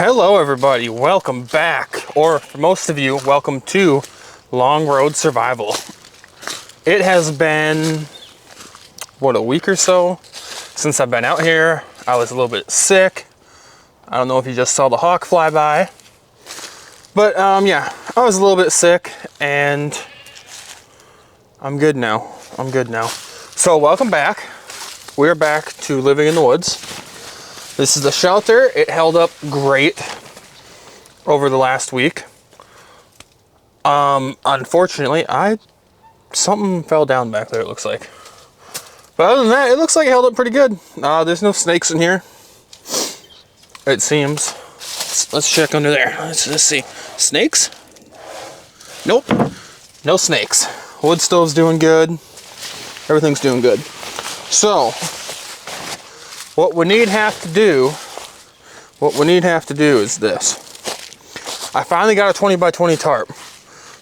Hello everybody, welcome back, or for most of you, welcome to Long Road Survival. It has been, what, a week or so since I've been out here. I was a little bit sick. I don't know if you just saw the hawk fly by, but yeah, I was a little bit sick and I'm good now. So welcome back. We're back to living in the woods. This is the shelter. It held up great over the last week. Unfortunately, something fell down back there, it looks like. But other than that, it looks like it held up pretty good. There's no snakes in here, it seems. Let's check under there. Let's see. Snakes? Nope. No snakes. Wood stove's doing good. Everything's doing good. So, what we need have to do is this. I finally got a 20 by 20 tarp.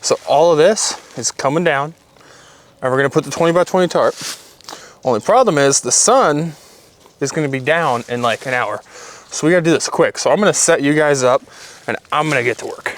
So all of this is coming down, and we're gonna put the 20 by 20 tarp. Only problem is the sun is gonna be down in like an hour. So we gotta do this quick. So I'm gonna set you guys up and I'm gonna get to work.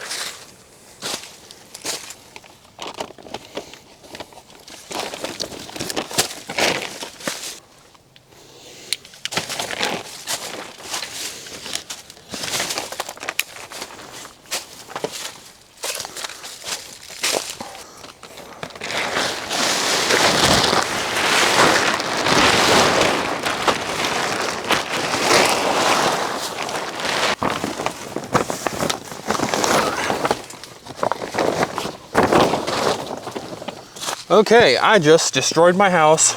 Okay, I just destroyed my house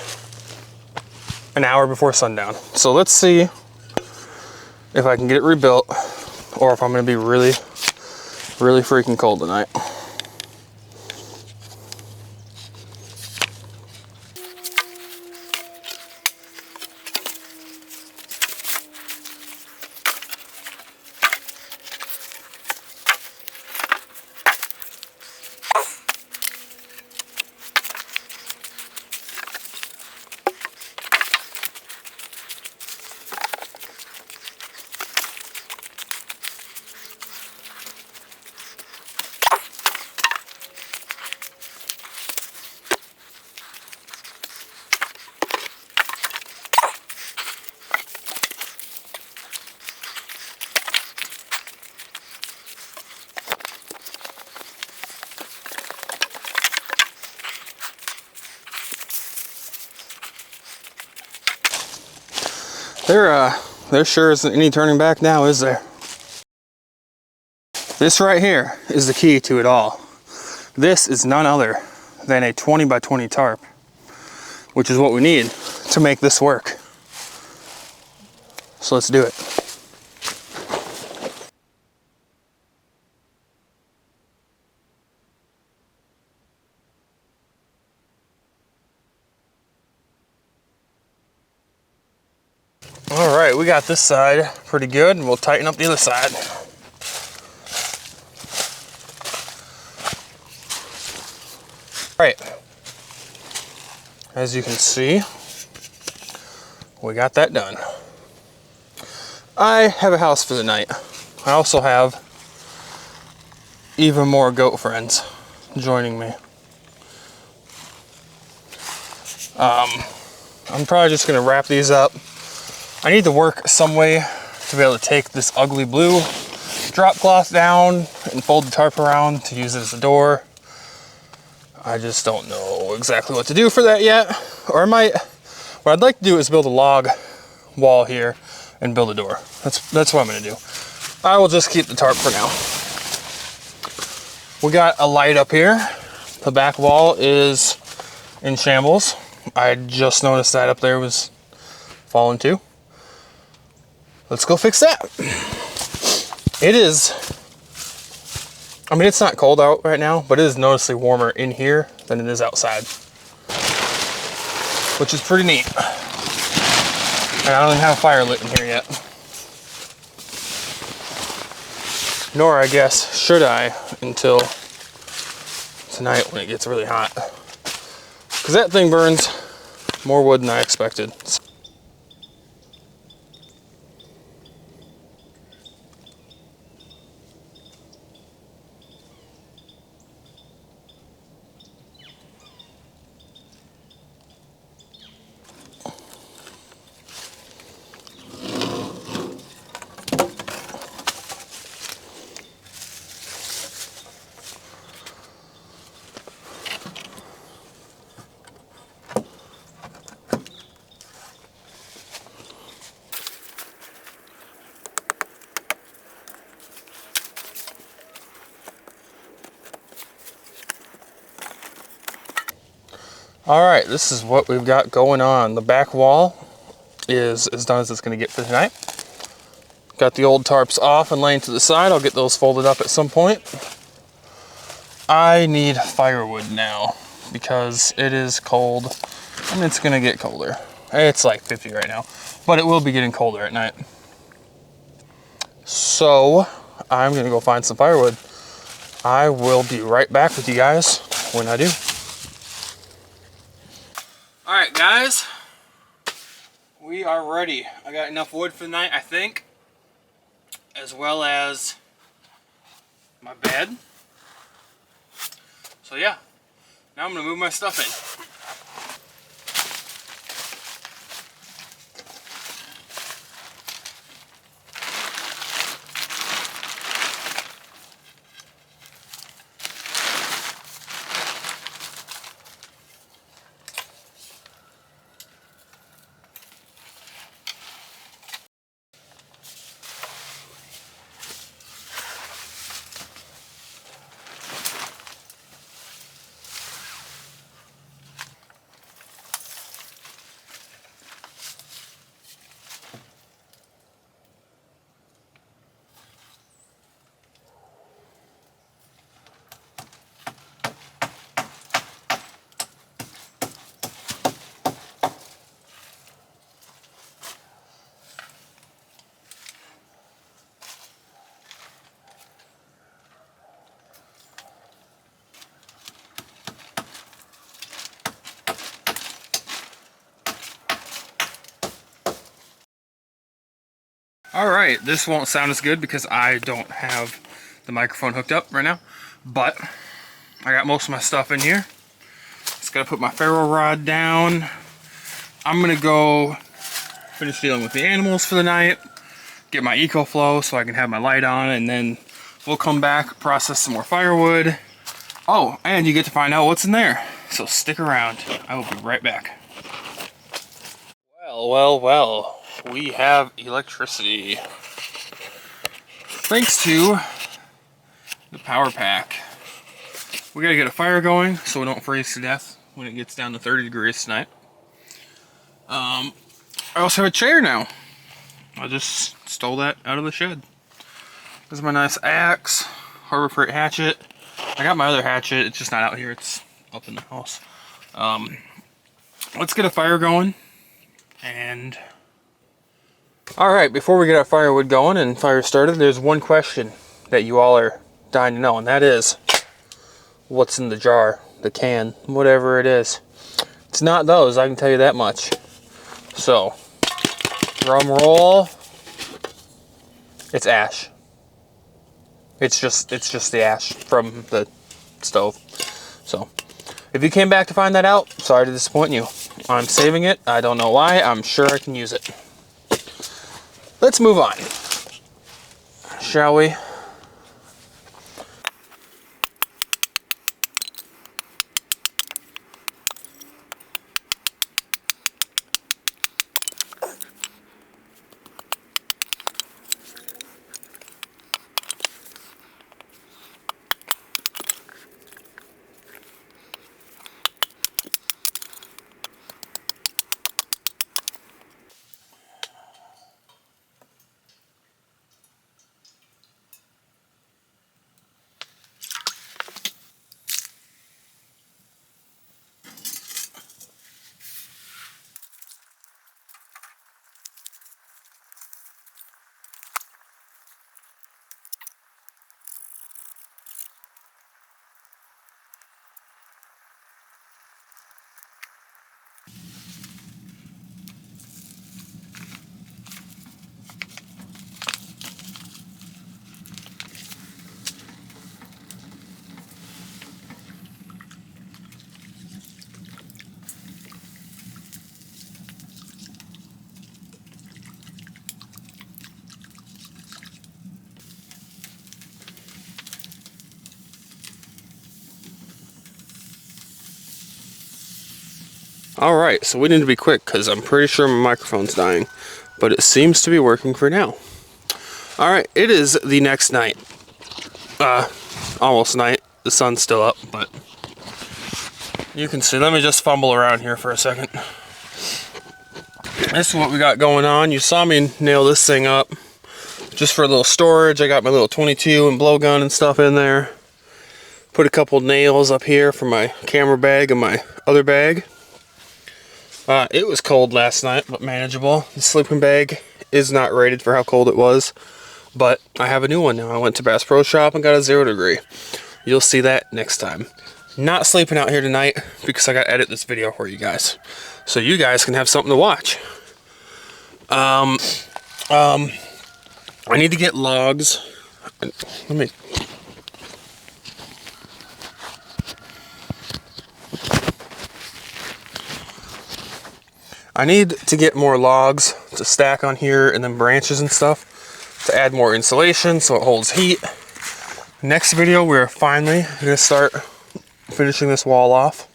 an hour before sundown. So let's see if I can get it rebuilt or if I'm gonna be really, really freaking cold tonight. There sure isn't any turning back now, is there? This right here is the key to it all. This is none other than a 20 by 20 tarp, which is what we need to make this work. So let's do it. All right, we got this side pretty good, and we'll tighten up the other side. All right, as you can see, we got that done. I have a house for the night. I also have even more goat friends joining me. I'm probably just gonna wrap these up. I need to work some way to be able to take this ugly blue drop cloth down and fold the tarp around to use it as a door. I just don't know exactly what to do for that yet. Or what I'd like to do is build a log wall here and build a door. That's what I'm gonna do. I will just keep the tarp for now. We got a light up here. The back wall is in shambles. I just noticed that up there was falling too. Let's go fix that. It is, I mean, it's not cold out right now, but it is noticeably warmer in here than it is outside, which is pretty neat. And I don't even have a fire lit in here yet. Nor, I guess, should I until tonight when it gets really hot. Because that thing burns more wood than I expected. All right, this is what we've got going on. The back wall is as done as it's going to get for tonight. Got the old tarps off and laying to the side. I'll get those folded up at some point. I need firewood now because it is cold and it's going to get colder. It's like 50 right now, but it will be getting colder at night. So I'm going to go find some firewood. I will be right back with you guys when I do. All right, guys, we are ready. I got enough wood for the night, I think, as well as my bed. So yeah, now I'm gonna move my stuff in. Alright, this won't sound as good because I don't have the microphone hooked up right now, but I got most of my stuff in here. Just gotta put my ferro rod down. I'm gonna go finish dealing with the animals for the night, get my EcoFlow so I can have my light on, and then we'll come back, process some more firewood. Oh, and you get to find out what's in there, so stick around. I will be right back. Well. We have electricity. Thanks to the power pack. We gotta get a fire going so we don't freeze to death when it gets down to 30 degrees tonight. I also have a chair now. I just stole that out of the shed. This is my nice axe, Harbor Freight hatchet. I got my other hatchet, it's just not out here, it's up in the house. Let's get a fire going and alright, before we get our firewood going and fire started, there's one question that you all are dying to know, and that is, what's in the jar, the can, whatever it is. It's not those, I can tell you that much. So, drum roll, it's ash. It's just the ash from the stove. So, if you came back to find that out, sorry to disappoint you. I'm saving it, I don't know why, I'm sure I can use it. Let's move on, shall we? Alright, so we need to be quick because I'm pretty sure my microphone's dying, but it seems to be working for now. Alright, it is the next night. Almost night. The sun's still up, but You can see, let me just fumble around here for a second. This is what we got going on. You saw me nail this thing up just for a little storage. I got my little 22 and blowgun and stuff in there. Put a couple nails up here for my camera bag and my other bag. It was cold last night, but manageable. The sleeping bag is not rated for how cold it was, but I have a new one now. I went to Bass Pro Shop and got a 0 degree. You'll see that next time. Not sleeping out here tonight because I got to edit this video for you guys, so you guys can have something to watch. I need to get logs. I need to get more logs to stack on here, and then branches and stuff to add more insulation so it holds heat. Next video, we're finally gonna start finishing this wall off.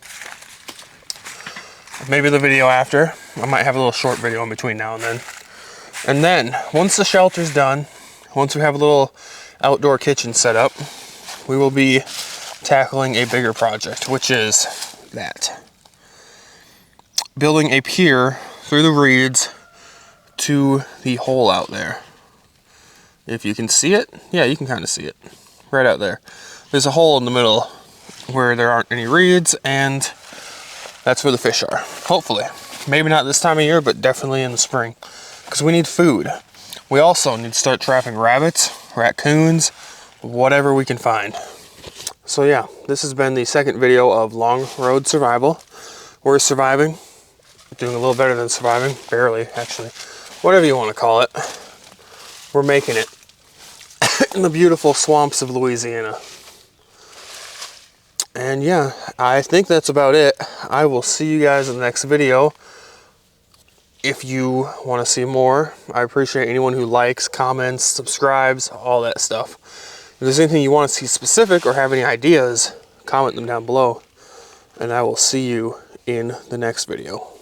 Maybe the video after. I might have a little short video in between now and then. And then, once the shelter's done, once we have a little outdoor kitchen set up, we will be tackling a bigger project, which is that. Building a pier through the reeds to the hole out there. If you can see it, yeah, you can kind of see it. Right out there. There's a hole in the middle where there aren't any reeds, and that's where the fish are. Hopefully. Maybe not this time of year, but definitely in the spring. Because we need food. We also need to start trapping rabbits, raccoons, whatever we can find. So yeah, this has been the second video of Long Road Survival. We're surviving. Doing a little better than surviving. Barely, actually. Whatever you want to call it. We're making it. In the beautiful swamps of Louisiana. And yeah, I think that's about it. I will see you guys in the next video. If you want to see more, I appreciate anyone who likes, comments, subscribes, all that stuff. If there's anything you want to see specific or have any ideas, comment them down below. And I will see you in the next video.